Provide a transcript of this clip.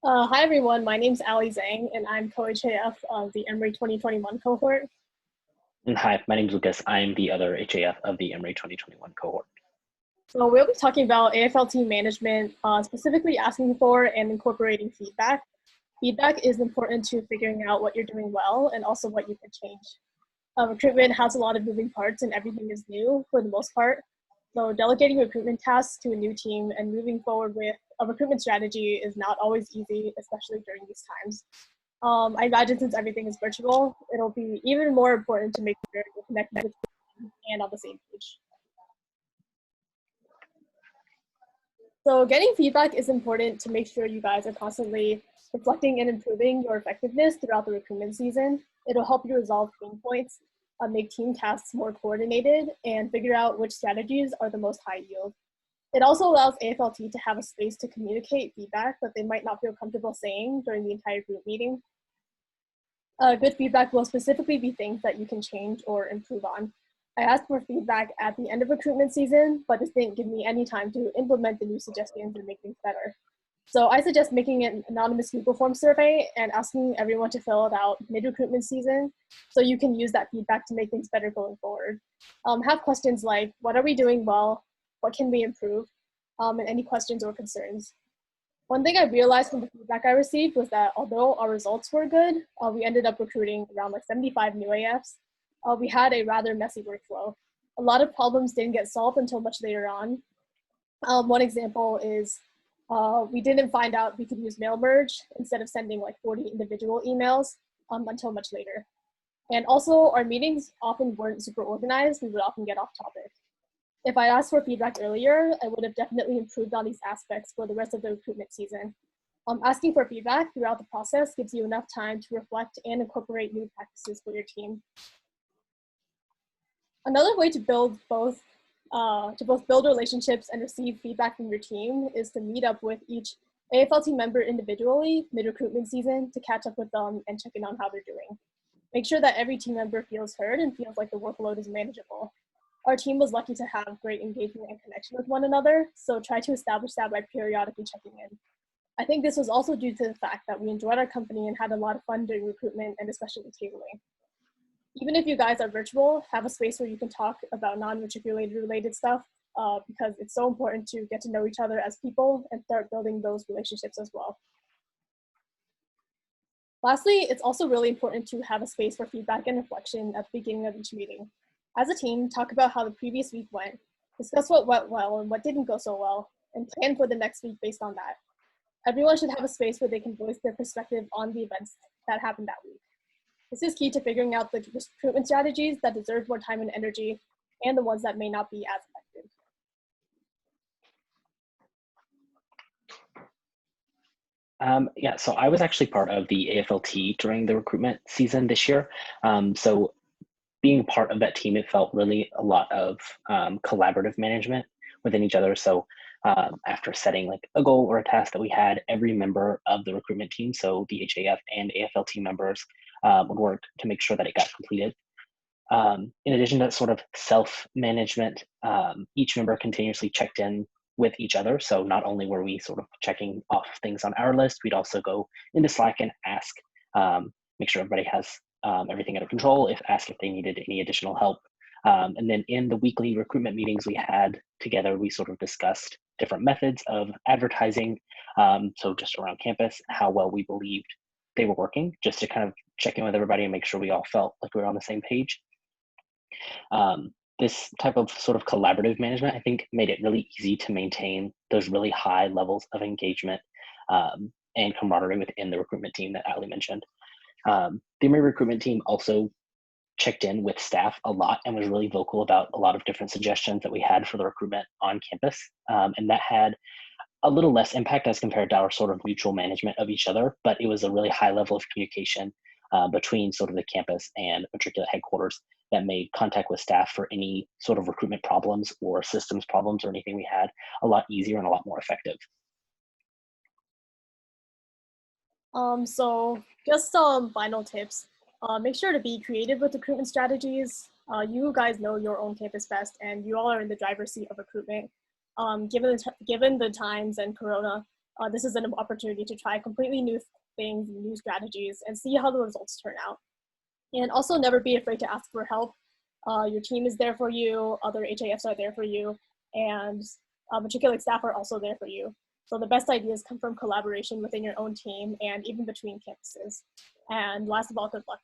Hi everyone, my name's Ali Zhang and I'm co-HAF of the Emory 2021 cohort. And hi, my name is Lucas. I'm the other HAF of the Emory 2021 cohort. So we'll be talking about AFL team management, specifically asking for and incorporating feedback. Feedback is important to figuring out what you're doing well and also what you can change. Recruitment has a lot of moving parts and everything is new for the most part. So delegating recruitment tasks to a new team and moving forward with a recruitment strategy is not always easy, especially during these times. I imagine since everything is virtual, it'll be even more important to make sure you're connected with the team and on the same page. So getting feedback is important to make sure you guys are constantly reflecting and improving your effectiveness throughout the recruitment season. It'll help you resolve pain points, make team tasks more coordinated, and figure out which strategies are the most high yield. It also allows AFLT to have a space to communicate feedback that they might not feel comfortable saying during the entire group meeting. Good feedback will specifically be things that you can change or improve on. I asked for feedback at the end of recruitment season, but this didn't give me any time to implement the new suggestions and make things better. So I suggest making an anonymous Google form survey and asking everyone to fill it out mid-recruitment season so you can use that feedback to make things better going forward. Have questions like, what are we doing well? What can we improve? And any questions or concerns. One thing I realized from the feedback I received was that although our results were good, we ended up recruiting around like 75 new AFs. We had a rather messy workflow. A lot of problems didn't get solved until much later on. One example is we didn't find out we could use mail merge instead of sending like 40 individual emails until much later. And also our meetings often weren't super organized. We would often get off topic. If I asked for feedback earlier, I would have definitely improved on these aspects for the rest of the recruitment season. Asking for feedback throughout the process gives you enough time to reflect and incorporate new practices for your team. Another way to both build relationships and receive feedback from your team is to meet up with each AFL team member individually mid-recruitment season to catch up with them and check in on how they're doing. Make sure that every team member feels heard and feels like the workload is manageable. Our team was lucky to have great engagement and connection with one another, so try to establish that by periodically checking in. I think this was also due to the fact that we enjoyed our company and had a lot of fun during recruitment and especially tabling. Even if you guys are virtual, have a space where you can talk about non-matriculated related stuff because it's so important to get to know each other as people and start building those relationships as well. Lastly, it's also really important to have a space for feedback and reflection at the beginning of each meeting. As a team, talk about how the previous week went, discuss what went well and what didn't go so well, and plan for the next week based on that. Everyone should have a space where they can voice their perspective on the events that happened that week. This is key to figuring out the recruitment strategies that deserve more time and energy and the ones that may not be as effective. So I was actually part of the AFLT during the recruitment season this year. So being part of that team, it felt really a lot of collaborative management within each other. So after setting like a goal or a task that we had, every member of the recruitment team, so the HAF and AFL team members would work to make sure that it got completed. In addition to sort of self-management, each member continuously checked in with each other. So not only were we sort of checking off things on our list, we'd also go into Slack and ask, make sure everybody has everything under control, ask if they needed any additional help. And then in the weekly recruitment meetings we had together, we sort of discussed different methods of advertising. So just around campus, how well we believed they were working, just to kind of check in with everybody and make sure we all felt like we were on the same page. This type of sort of collaborative management, I think, made it really easy to maintain those really high levels of engagement and camaraderie within the recruitment team that Ali mentioned. The Emory recruitment team also checked in with staff a lot and was really vocal about a lot of different suggestions that we had for the recruitment on campus. And that had a little less impact as compared to our sort of mutual management of each other, but it was a really high level of communication between sort of the campus and matriculate headquarters that made contact with staff for any sort of recruitment problems or systems problems or anything we had a lot easier and a lot more effective. So just some final tips. Make sure to be creative with recruitment strategies. You guys know your own campus best and you all are in the driver's seat of recruitment. Given the times and Corona, this is an opportunity to try completely new things, new strategies, and see how the results turn out. And also never be afraid to ask for help. Your team is there for you, other HAFs are there for you, and matriculate staff are also there for you. So the best ideas come from collaboration within your own team and even between campuses. And last of all, good luck.